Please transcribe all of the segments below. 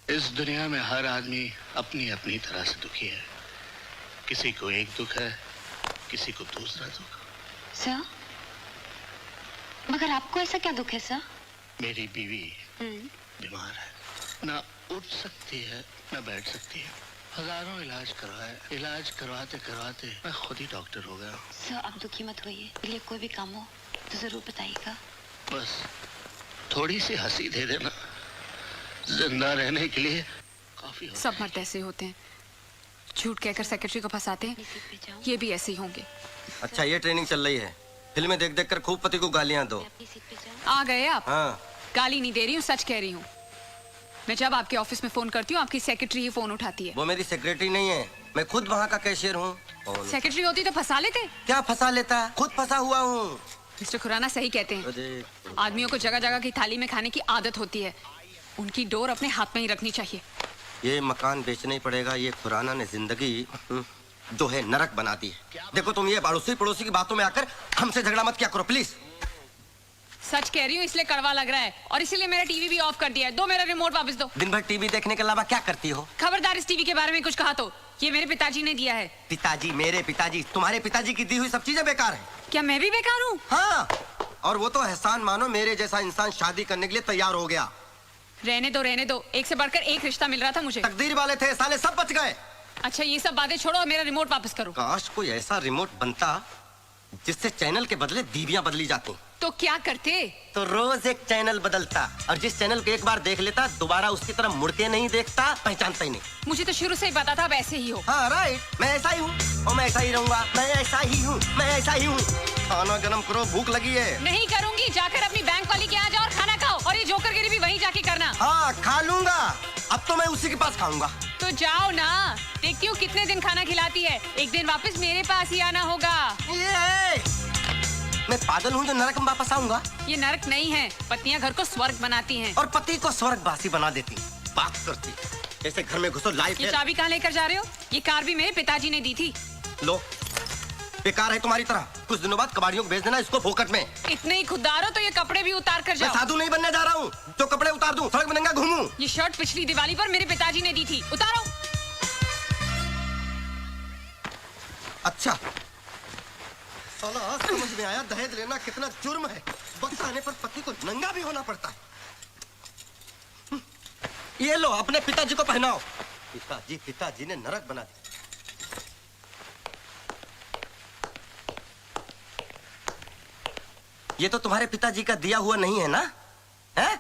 इस दुनिया में हर आदमी अपनी अपनी तरह से दुखी है। किसी को एक दुख है, किसी को दूसरा दुख। सर, मगर आपको ऐसा क्या दुख है सर? मेरी बीवी बीमार है, ना उठ सकती है ना बैठ सकती है। हजारों इलाज करवाए, इलाज करवाते करवाते मैं खुद ही डॉक्टर हो गया। सर, आप दुखी मत होइए। मेरे लिए कोई भी काम हो तो जरूर बताइएगा। बस थोड़ी सी हंसी दे देना, जिंदा रहने के लिए काफी। सब मर्द ऐसे होते हैं, झूठ कहकर सेक्रेटरी को फंसाते हैं। ये भी ऐसे ही होंगे। अच्छा, ये ट्रेनिंग चल रही है, फिल्में देख देख कर खूब पति को गालियां दो। आ गए आप? हाँ। गाली नहीं दे रही हूँ, सच कह रही हूँ। मैं जब आपके ऑफिस में फोन करती हूँ, आपकी सेक्रेटरी ही फोन उठाती है। वो मेरी सेक्रेटरी नहीं है, मैं खुद वहाँ का कैशियर हूँ। सेक्रेटरी होती तो फंसा लेते। क्या फंसा लेता, खुद फंसा हुआ हूँ। मिस्टर खुराना सही कहते हैं, आदमियों को जगह जगह की थाली में खाने की आदत होती है। उनकी डोर अपने हाथ में ही रखनी चाहिए। ये मकान बेचना ही पड़ेगा। ये खुराना ने जिंदगी जो है नरक बना दी है। देखो तुम ये पड़ोसी पड़ोसी की बातों में आकर हमसे झगड़ा मत किया करो प्लीज। सच कह रही हूँ, इसलिए कड़वा लग रहा है और इसीलिए मेरा टीवी भी ऑफ कर दिया है। दो मेरा रिमोट वापस दो। दिन भर टीवी देखने के अलावा क्या करती हो? खबरदार इस टीवी के बारे में कुछ कहा तो। ये मेरे पिताजी ने दिया है। पिताजी? मेरे पिताजी? तुम्हारे पिताजी की दी हुई सब चीजें बेकार है। क्या मैं भी बेकार हूँ? हाँ, और वो तो एहसान मानो, मेरे जैसा इंसान शादी करने के लिए तैयार हो गया। रहने दो रहने दो, एक से बढ़कर एक रिश्ता मिल रहा था मुझे। तकदीर वाले थे, साले सब बच गए। अच्छा, ये सब बातें छोड़ो और मेरा रिमोट वापस करो। काश कोई ऐसा रिमोट बनता जिससे चैनल के बदले दीवियां बदली जाती। तो क्या करते? तो रोज एक चैनल बदलता, और जिस चैनल को एक बार देख लेता दोबारा उसकी तरफ मुड़ के नहीं देखता, पहचानता ही नहीं। मुझे तो शुरू से ही पता था अब ऐसे ही हो। हाँ राइट, मैं ऐसा ही हूँ और मैं ऐसा ही रहूंगा। मैं ऐसा ही हूँ, मैं ऐसा ही हूँ। खाना गरम करो, भूख लगी है। नहीं करूंगी, जाकर अपनी बैंक वाली के यहाँ जाओ और खाना खाओ, और ये जोकरगिरी भी वहीं जाके करना। हाँ खा लूंगा, अब तो मैं उसी के पास खाऊंगा। तो जाओ ना, देखती हूँ कितने दिन खाना खिलाती है। एक दिन वापस मेरे पास ही आना होगा। मैं पागल हूँ जो नरक में वापस आऊंगा? ये नरक नहीं है, पत्नियां घर को स्वर्ग बनाती हैं। और पति को स्वर्गवासी बना देती। बात करती जैसे घर में घुसो लाइफ। ये चाबी कहाँ लेकर जा रहे हो? ये कार भी मेरे पिताजी ने दी थी। लो, बेकार है तुम्हारी तरह। कुछ दिनों बाद कबाड़ियों को भेज देना इसको फोकट में। इतने ही खुददार हो तो ये कपड़े भी उतार कर जाओ। मैं साधु नहीं बनने जा रहा हूँ जो कपड़े उतार दूं, सड़क में नंगा घूमूं। ये शर्ट पिछली दिवाली पर मेरे पिताजी ने दी थी, उतारो। अच्छा, साला आज समझ में आया दहेज लेना कितना जुर्म है। वक्त आने पर पति को नंगा भी होना पड़ता है। ये लो, अपने पिताजी को पहनाओ। पिताजी ने नरक बना दिया। ये तो तुम्हारे पिताजी का दिया हुआ नहीं है ना? है?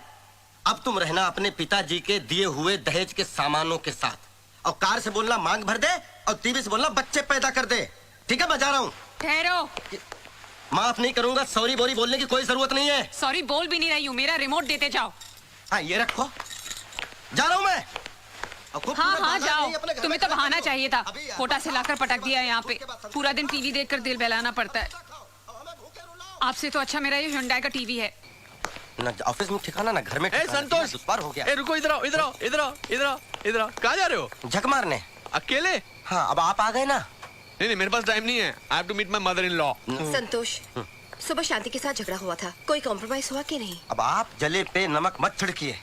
अब तुम रहना अपने पिताजी के दिए हुए दहेज के सामानों के साथ, और कार से बोलना मांग भर दे, और टीवी से बोलना बच्चे पैदा कर दे। ठीक है, मैं जा रहा हूँ। ठहरो। माफ नहीं करूंगा, सॉरी बोरी बोलने की कोई जरूरत नहीं है। सॉरी बोल भी नहीं रही हूँ, मेरा रिमोट देते जाओ। हाँ ये रखो, जा रहा हूँ मैं। हाँ हाँ जाओ, तुम्हें तो बहाना चाहिए था। कोटा से लाकर पटक दिया है यहाँ पे। पूरा दिन टीवी देखकर दिल बहलाना पड़ता है। आपसे तो अच्छा मेरा ये हुंडई का टीवी है। ना ऑफिस में ठिकाना ना घर में ठिकाना। संतोष, दुश्वार हो गया। रुको, इधर आओ, इधर आओ, इधर आओ, इधर आओ, इधर आओ। कहाँ जा रहे हो? झक मारने। अकेले? हाँ, अब आप आ गए ना। नहीं, मेरे पास टाइम नहीं है। I have to meet my mother-in-law. संतोष, सुबह शांति के साथ झगड़ा हुआ था, कोई कॉम्प्रोमाइज हुआ कि नहीं? अब आप जले पे नमक मत छिड़किए।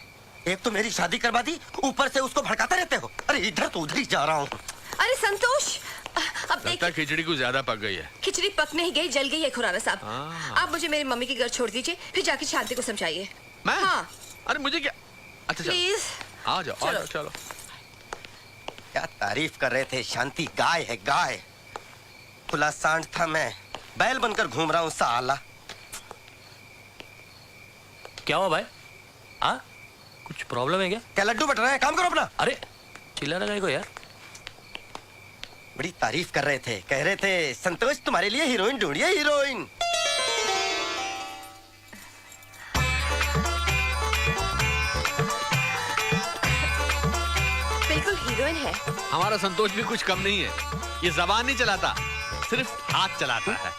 एक तो मेरी शादी करवा दी, ऊपर से उसको भड़काते रहते हो। अरे इधर तो उधर ही जा रहा हूँ। अरे संतोष, अब लगता है खिचड़ी कुछ ज्यादा पक गई है। खिचड़ी पक नहीं गई, जल गई है खुराना साहब। आप मुझे मेरी मम्मी के घर छोड़ दीजिए, फिर जाके शांति को समझाइए। मैं? हाँ। अरे मुझे क्या? अच्छा प्लीज आ जाओ, आ जाओ, चलो। क्या तारीफ कर रहे थे, शांति गाय है गाय। खुला सांड था, मैं बैल बनकर घूम रहा हूँ साला। क्या हुआ भाई? हाँ, कुछ प्रॉब्लम है क्या? क्या लड्डू बट रहा है? काम करो अपना। अरे चिल्लाना काय को यार? बड़ी तारीफ कर रहे थे, कह रहे थे संतोष तुम्हारे लिए हीरोइन ढूंढिए, हीरोइन। बिल्कुल हीरोइन है। हमारा संतोष भी कुछ कम नहीं है। ये जबान नहीं चलाता, सिर्फ हाथ चलाता है।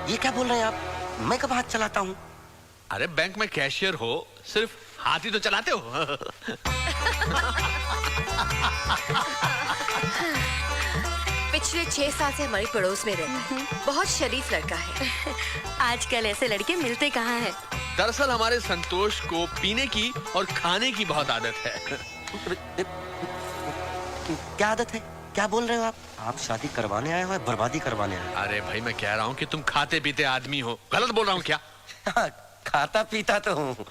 ये क्या बोल रहे हैं आप? मैं कब हाथ चलाता हूँ? अरे बैंक में कैशियर हो, सिर्फ हाथ ही तो चलाते हो। पिछले 6 साल से हमारी पड़ोस में रहता है। बहुत शरीफ लड़का है। आजकल ऐसे लड़के मिलते कहाँ हैं? दरअसल हमारे संतोष को पीने की और खाने की बहुत आदत है। क्या आदत है? क्या बोल रहे हो आप? आप शादी करवाने आए हो या बर्बादी करवाने आए अरे भाई मैं कह रहा हूँ कि तुम खाते पीते आदमी हो। गलत बोल रहा हूँ क्या? हो? खाता पीता तो हूँ।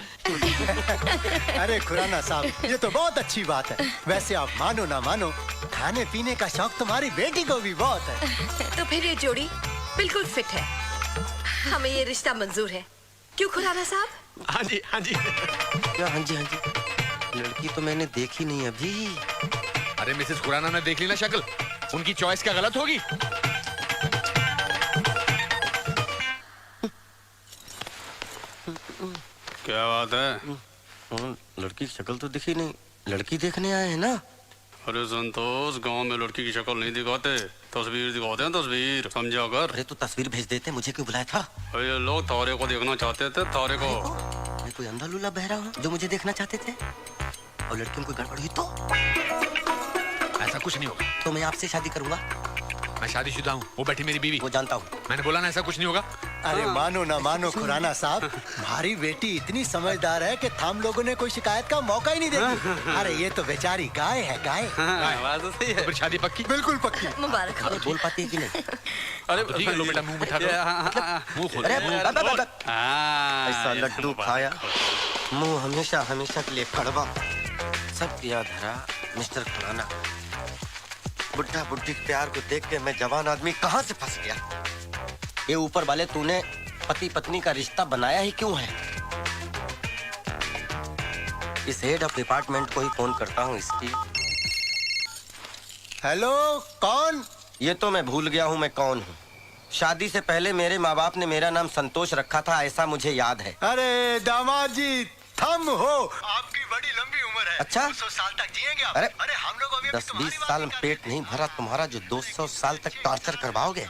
अरे खुराना साहब, ये तो बहुत अच्छी बात है। वैसे आप मानो ना मानो, खाने पीने का शौक तुम्हारी बेटी को भी बहुत है। तो फिर ये जोड़ी बिल्कुल फिट है। हमें ये रिश्ता मंजूर है। क्यों खुराना साहब? हाँ जी हाँ जी। क्या हाँ जी हाँ जी? लड़की तो मैंने देखी नहीं अभी। अरे मिसेस खुराना ने देख ली ना शक्ल, उनकी चॉइस क्या गलत होगी? क्या बात है? लड़की की शक्ल तो दिखी नहीं। लड़की देखने आए हैं ना? अरे संतोष, गांव में लड़की की शक्ल नहीं दिखाते, तस्वीर दिखाते हैं। तस्वीर समझा कर। अरे तो तस्वीर भेज देते, मुझे क्यों बुलाया था? अरे ये लोग तारे को देखना चाहते थे। तारे को। मैं कोई अंधा लूला बहरा हूँ जो मुझे देखना चाहते थे? और लड़की में कोई गड़बड़ हुई तो? ऐसा कुछ नहीं होगा। तो मैं आपसे शादी करूंगा। मैं शादीशुदा हूँ, वो बैठी मेरी बीवी। वो जानता हूँ। मैंने बोला ना ऐसा कुछ नहीं होगा। अरे मानो ना मानो खुराना साहब, हमारी बेटी इतनी समझदार है कि हम लोगों ने कोई शिकायत का मौका ही नहीं देती। अरे ये तो बेचारी गाय है, गाय। बात तो सही है। फिर शादी पक्की? बिल्कुल पक्की। मुबारक हो। बोल पाती है कि नहीं? अरे ठीक है, लो बेटा मुंह मिठा करो। मुंह खोलो। अरे ऐसा लड्डू खाया, मुंह हमेशा हमेशा के लिए कड़वा। सब किया धरा मिस्टर खुराना। बुढ़ा बुढ़ी के प्यार को देख के मैं जवान आदमी कहाँ से फंस गया। ये ऊपर वाले तूने पति पत्नी का रिश्ता बनाया ही क्यों है? इस हेड ऑफ डिपार्टमेंट को ही फोन करता हूँ इसकी। हेलो, कौन? ये तो मैं भूल गया हूँ मैं कौन हूँ। शादी से पहले मेरे माँ बाप ने मेरा नाम संतोष रखा था, ऐसा मुझे याद है। अरे दामाद जी, थम हो। आपकी बड़ी लंबी उम्र है। अच्छा? 200 साल तक जिएंगे आप। अरे हम लोग अभी 10-20 साल में पेट नहीं भरा तुम्हारा जो 200 साल तक टॉर्चर करवाओगे।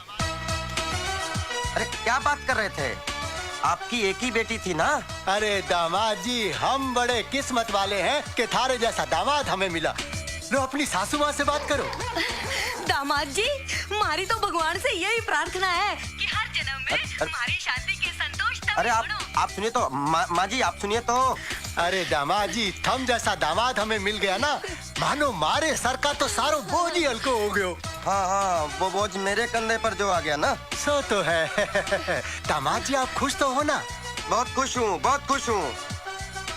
अरे क्या बात कर रहे थे? आपकी एक ही बेटी थी ना? अरे दामाद जी, हम बड़े किस्मत वाले हैं कि थारे जैसा दामाद हमें मिला। लो अपनी सासू माँ से बात करो। दामाद जी, हमारी तो भगवान से यही प्रार्थना है कि हर जन्म में हमारी शादी के संतोष तक अरे आप सुनिए तो माँ जी, आप सुनिए तो। अरे दामाद जी, थम जैसा दामाद हमें मिल गया ना, मानो मारे सर का तो सारो बोझ ही हल्को हो गयो। हाँ हाँ, वो बोझ मेरे कंधे पर जो आ गया ना। सो तो है। दामाद जी आप खुश तो हो ना? बहुत खुश हूँ, बहुत खुश हूँ।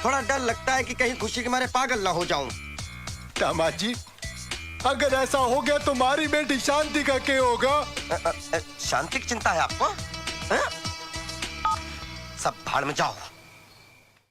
थोड़ा डर लगता है कि कहीं खुशी के मारे पागल ना हो जाऊं। दामाद जी, अगर ऐसा हो गया तो हमारी बेटी शांति का क्या होगा? शांति की चिंता है आपको? सब भाड़ में जाओ।